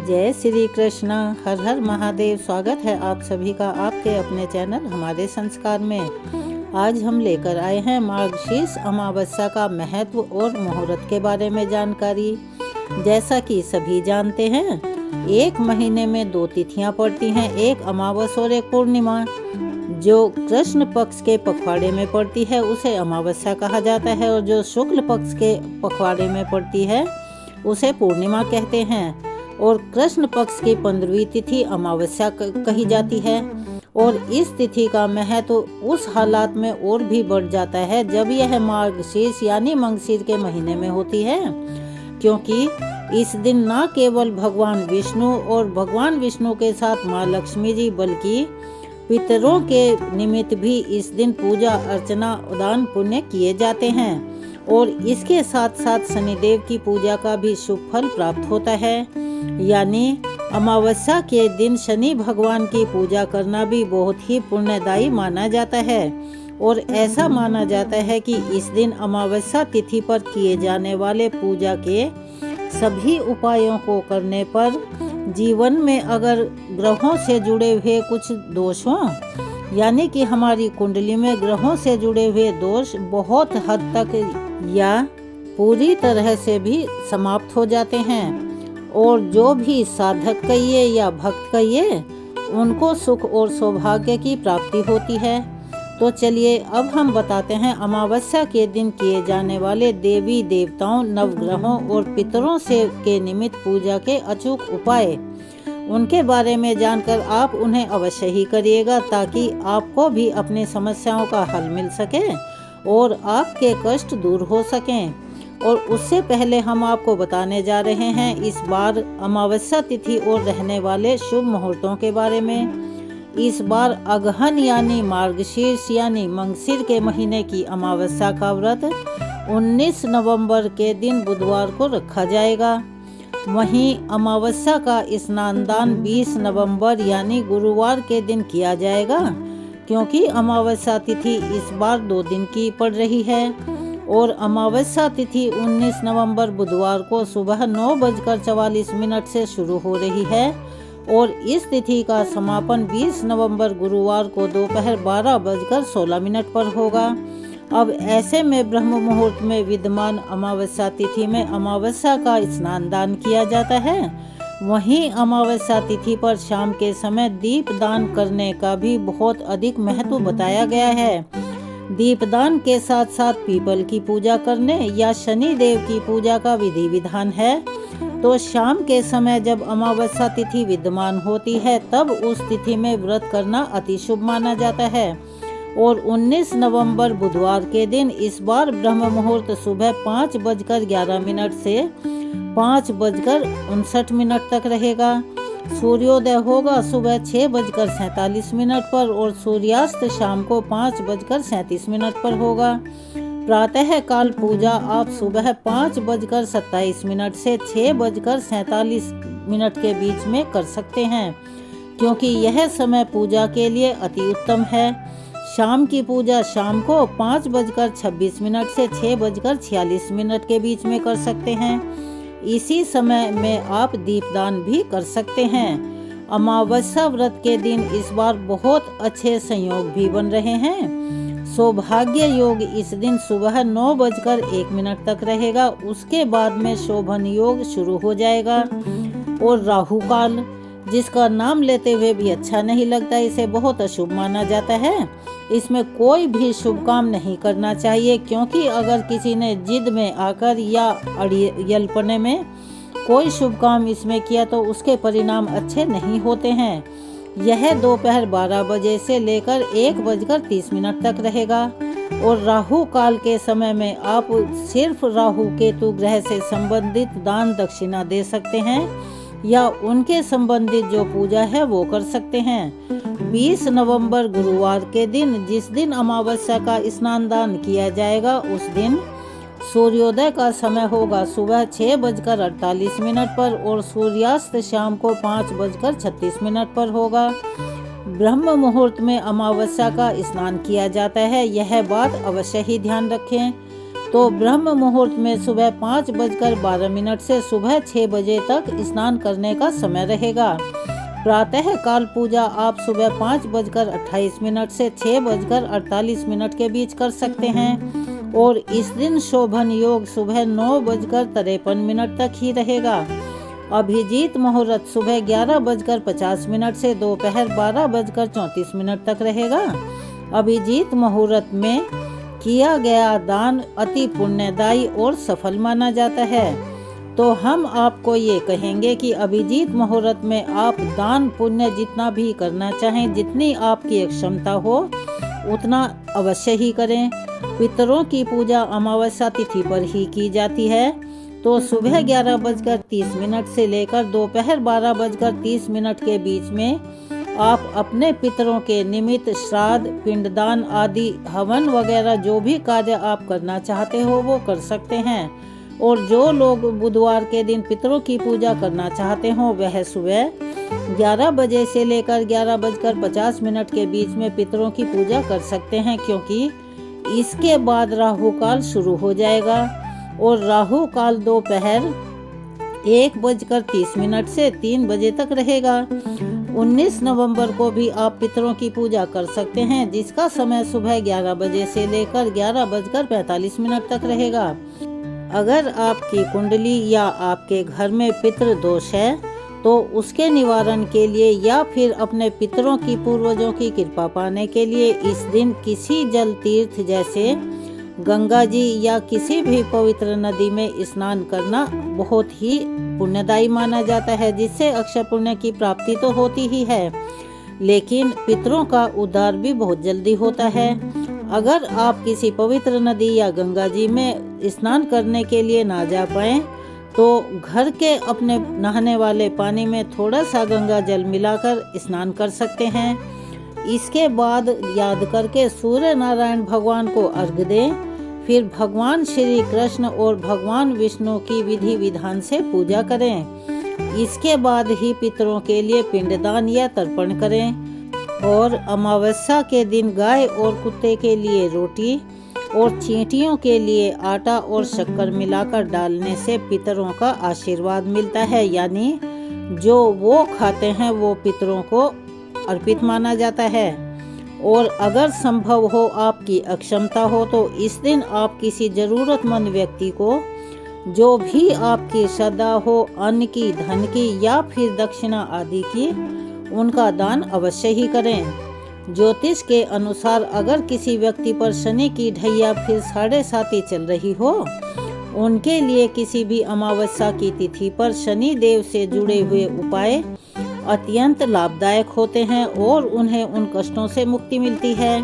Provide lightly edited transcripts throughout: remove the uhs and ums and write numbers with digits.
जय श्री कृष्ण। हर हर महादेव। स्वागत है आप सभी का आपके अपने चैनल हमारे संस्कार में। आज हम लेकर आए हैं मार्गशीर्ष अमावस्या का महत्व और मुहूर्त के बारे में जानकारी। जैसा कि सभी जानते हैं, एक महीने में 2 तिथियां पड़ती हैं, एक अमावस और एक पूर्णिमा। जो कृष्ण पक्ष के पखवाड़े में पड़ती है उसे अमावस्या कहा जाता है, और जो शुक्ल पक्ष के पखवाड़े में पड़ती है उसे पूर्णिमा कहते हैं। और कृष्ण पक्ष की 15वीं तिथि अमावस्या कही जाती है। और इस तिथि का महत्व उस हालात में और भी बढ़ जाता है जब यह मार्गशीर्ष यानी मंगशीर के महीने में होती है, क्योंकि इस दिन न केवल भगवान विष्णु और भगवान विष्णु के साथ माँ लक्ष्मी जी, बल्कि पितरों के निमित्त भी इस दिन पूजा अर्चना दान पुण्य किए जाते हैं। और इसके साथ साथ शनिदेव की पूजा का भी शुभ फल प्राप्त होता है। यानी अमावस्या के दिन शनि भगवान की पूजा करना भी बहुत ही पुण्यदायी माना जाता है। और ऐसा माना जाता है कि इस दिन अमावस्या तिथि पर किए जाने वाले पूजा के सभी उपायों को करने पर जीवन में अगर ग्रहों से जुड़े हुए कुछ दोष हों, यानी कि हमारी कुंडली में ग्रहों से जुड़े हुए दोष बहुत हद तक या पूरी तरह से भी समाप्त हो जाते हैं। और जो भी साधक कहिए या भक्त कहिए, उनको सुख और सौभाग्य की प्राप्ति होती है। तो चलिए अब हम बताते हैं अमावस्या के दिन किए जाने वाले देवी देवताओं, नवग्रहों और पितरों से के निमित्त पूजा के अचूक उपाय। उनके बारे में जानकर आप उन्हें अवश्य ही करिएगा, ताकि आपको भी अपनी समस्याओं का हल मिल सके और आपके कष्ट दूर हो सकें। और उससे पहले हम आपको बताने जा रहे हैं इस बार अमावस्या तिथि और रहने वाले शुभ मुहूर्तों के बारे में। इस बार अगहन यानी मार्गशीर्ष यानी मंगशीर के महीने की अमावस्या का व्रत 19 नवंबर के दिन बुधवार को रखा जाएगा। वहीं अमावस्या का स्नान दान 20 नवंबर यानी गुरुवार के दिन किया जाएगा, क्योंकि अमावस्या तिथि इस बार 2 दिन की पड़ रही है। और अमावस्या तिथि 19 नवंबर बुधवार को सुबह 9:44 से शुरू हो रही है, और इस तिथि का समापन 20 नवंबर गुरुवार को दोपहर 12:16 पर होगा। अब ऐसे में ब्रह्म मुहूर्त में विद्यमान अमावस्या तिथि में अमावस्या का स्नान दान किया जाता है। वहीं अमावस्या तिथि पर शाम के समय दीप दान करने का भी बहुत अधिक महत्व बताया गया है। दीपदान के साथ साथ पीपल की पूजा करने या शनि देव की पूजा का विधि विधान है। तो शाम के समय जब अमावस्या तिथि विद्यमान होती है, तब उस तिथि में व्रत करना अति शुभ माना जाता है। और 19 नवंबर बुधवार के दिन इस बार ब्रह्म मुहूर्त सुबह 5:11 से 5:59 तक रहेगा। सूर्योदय होगा सुबह 6:47 पर और सूर्यास्त शाम को 5:37 पर होगा। प्रातः काल पूजा आप सुबह 5:27 से 6:47 के बीच में कर सकते हैं, क्योंकि यह समय पूजा के लिए अति उत्तम है। शाम की पूजा शाम को 5:26 से 6:46 के बीच में कर सकते हैं। इसी समय में आप दीपदान भी कर सकते हैं। अमावस्या व्रत के दिन इस बार बहुत अच्छे संयोग भी बन रहे हैं। सौभाग्य योग इस दिन सुबह 9:01 तक रहेगा। उसके बाद में शोभन योग शुरू हो जाएगा। और राहु काल, जिसका नाम लेते हुए भी अच्छा नहीं लगता, इसे बहुत अशुभ माना जाता है। इसमें कोई भी शुभ काम नहीं करना चाहिए, क्योंकि अगर किसी ने जिद में आकर या अड़ियलपने में कोई शुभ काम इसमें किया तो उसके परिणाम अच्छे नहीं होते हैं। यह दोपहर 12 बजे से लेकर 1:30 तक रहेगा। और राहु काल के समय में आप सिर्फ राहु केतु ग्रह से संबंधित दान दक्षिणा दे सकते हैं, या उनके संबंधित जो पूजा है वो कर सकते हैं। 20 नवंबर गुरुवार के दिन, जिस दिन अमावस्या का स्नान दान किया जाएगा, उस दिन सूर्योदय का समय होगा सुबह 6:48 पर और सूर्यास्त शाम को 5:36 पर होगा। ब्रह्म मुहूर्त में अमावस्या का स्नान किया जाता है, यह बात अवश्य ही ध्यान रखें। तो ब्रह्म मुहूर्त में सुबह 5:12 से सुबह 6 बजे तक स्नान करने का समय रहेगा। प्रातः काल पूजा आप सुबह 5:28 से 6:48 के बीच कर सकते हैं और इस दिन शोभन योग सुबह 9:53 तक ही रहेगा। अभिजीत मुहूर्त सुबह 11:50 से दोपहर 12:34 तक रहेगा। अभिजीत मुहूर्त में किया गया दान अति पुण्यदायी और सफल माना जाता है। तो हम आपको ये कहेंगे कि अभिजीत मुहूर्त में आप दान पुण्य जितना भी करना चाहें, जितनी आपकी क्षमता हो उतना अवश्य ही करें। पितरों की पूजा अमावस्या तिथि पर ही की जाती है। तो सुबह 11:30 से लेकर दोपहर 12:30 के बीच में आप अपने पितरों के निमित्त श्राद्ध, पिंडदान आदि हवन वगैरह जो भी कार्य आप करना चाहते हो वो कर सकते हैं। और जो लोग बुधवार के दिन पितरों की पूजा करना चाहते हो वह सुबह 11 बजे से लेकर 11:50 के बीच में पितरों की पूजा कर सकते हैं, क्योंकि इसके बाद राहु काल शुरू हो जाएगा और राहु काल दोपहर 1:30 से 3 बजे तक रहेगा। 19 नवंबर को भी आप पितरों की पूजा कर सकते हैं, जिसका समय सुबह 11 बजे से लेकर 11:45 तक रहेगा। अगर आपकी कुंडली या आपके घर में पितृ दोष है तो उसके निवारण के लिए या फिर अपने पितरों की पूर्वजों की कृपा पाने के लिए इस दिन किसी जल तीर्थ जैसे गंगा जी या किसी भी पवित्र नदी में स्नान करना बहुत ही पुण्यदायी माना जाता है, जिससे अक्षय पुण्य की प्राप्ति तो होती ही है, लेकिन पितरों का उद्धार भी बहुत जल्दी होता है। अगर आप किसी पवित्र नदी या गंगा जी में स्नान करने के लिए ना जा पाएं तो घर के अपने नहाने वाले पानी में थोड़ा सा गंगा जल मिलाकर स्नान कर सकते हैं। इसके बाद याद करके सूर्य नारायण भगवान को अर्घ्य दें, फिर भगवान श्री कृष्ण और भगवान विष्णु की विधि विधान से पूजा करें। इसके बाद ही पितरों के लिए पिंडदान या तर्पण करें और अमावस्या के दिन गाय और कुत्ते के लिए रोटी और चींटियों के लिए आटा और शक्कर मिलाकर डालने से पितरों का आशीर्वाद मिलता है, यानी जो वो खाते हैं वो पितरों को अर्पित माना जाता है। और अगर संभव हो, आपकी अक्षमता हो, तो इस दिन आप किसी जरूरतमंद व्यक्ति को जो भी आपकी श्रद्धा हो, अन्न की, धन की या फिर दक्षिणा आदि की, उनका दान अवश्य ही करें। ज्योतिष के अनुसार अगर किसी व्यक्ति पर शनि की ढैया फिर 7.5 चल रही हो, उनके लिए किसी भी अमावस्या की तिथि पर शनि देव से जुड़े हुए उपाय अत्यंत लाभदायक होते हैं और उन्हें उन कष्टों से मुक्ति मिलती है।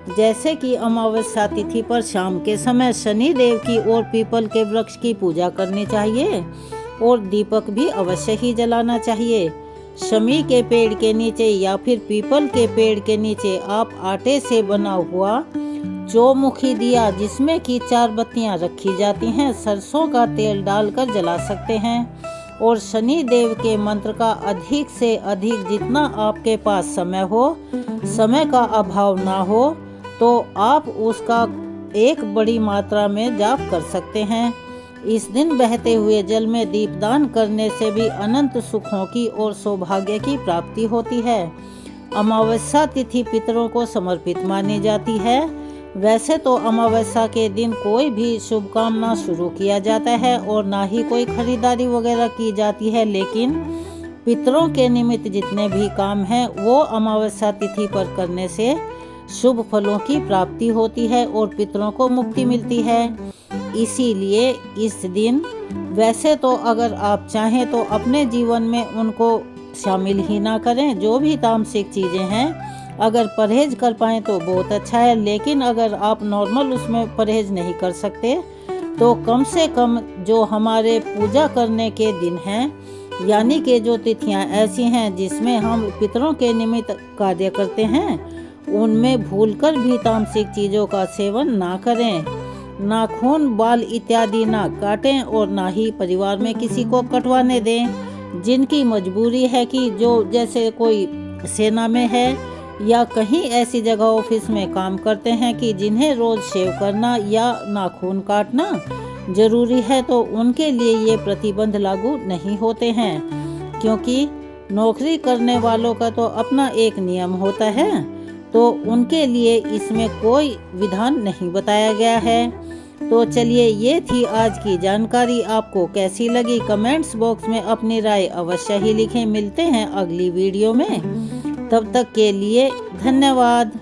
जैसे कि अमावस्या तिथि पर शाम के समय शनि देव की और पीपल के वृक्ष की पूजा करनी चाहिए और दीपक भी अवश्य ही जलाना चाहिए। शमी के पेड़ के नीचे या फिर पीपल के पेड़ के नीचे आप आटे से बना हुआ चौमुखी दिया, जिसमें कि 4 बत्तियां रखी जाती हैं, सरसों का तेल डालकर जला सकते हैं। और शनि देव के मंत्र का अधिक से अधिक, जितना आपके पास समय हो, समय का अभाव ना हो, तो आप उसका एक बड़ी मात्रा में जाप कर सकते हैं। इस दिन बहते हुए जल में दीपदान करने से भी अनंत सुखों की और सौभाग्य की प्राप्ति होती है। अमावस्या तिथि पितरों को समर्पित मानी जाती है। वैसे तो अमावस्या के दिन कोई भी शुभ काम ना शुरू किया जाता है और ना ही कोई खरीदारी वगैरह की जाती है, लेकिन पितरों के निमित्त जितने भी काम हैं वो अमावस्या तिथि पर करने से शुभ फलों की प्राप्ति होती है और पितरों को मुक्ति मिलती है। इसीलिए इस दिन वैसे तो अगर आप चाहें तो अपने जीवन में उनको शामिल ही ना करें, जो भी तामसिक चीज़ें हैं अगर परहेज कर पाएँ तो बहुत अच्छा है, लेकिन अगर आप नॉर्मल उसमें परहेज नहीं कर सकते तो कम से कम जो हमारे पूजा करने के दिन हैं, यानी कि जो तिथियां ऐसी हैं जिसमें हम पितरों के निमित्त कार्य करते हैं, उनमें भूलकर भी तामसिक चीज़ों का सेवन ना करें। नाखून, बाल इत्यादि ना काटें और ना ही परिवार में किसी को कटवाने दें। जिनकी मजबूरी है कि जो जैसे कोई सेना में है या कहीं ऐसी जगह ऑफिस में काम करते हैं कि जिन्हें रोज शेव करना या नाखून काटना जरूरी है, तो उनके लिए ये प्रतिबंध लागू नहीं होते हैं, क्योंकि नौकरी करने वालों का तो अपना एक नियम होता है, तो उनके लिए इसमें कोई विधान नहीं बताया गया है। तो चलिए, ये थी आज की जानकारी। आपको कैसी लगी कमेंट्स बॉक्स में अपनी राय अवश्य ही लिखें। मिलते हैं अगली वीडियो में, तब तक के लिए धन्यवाद।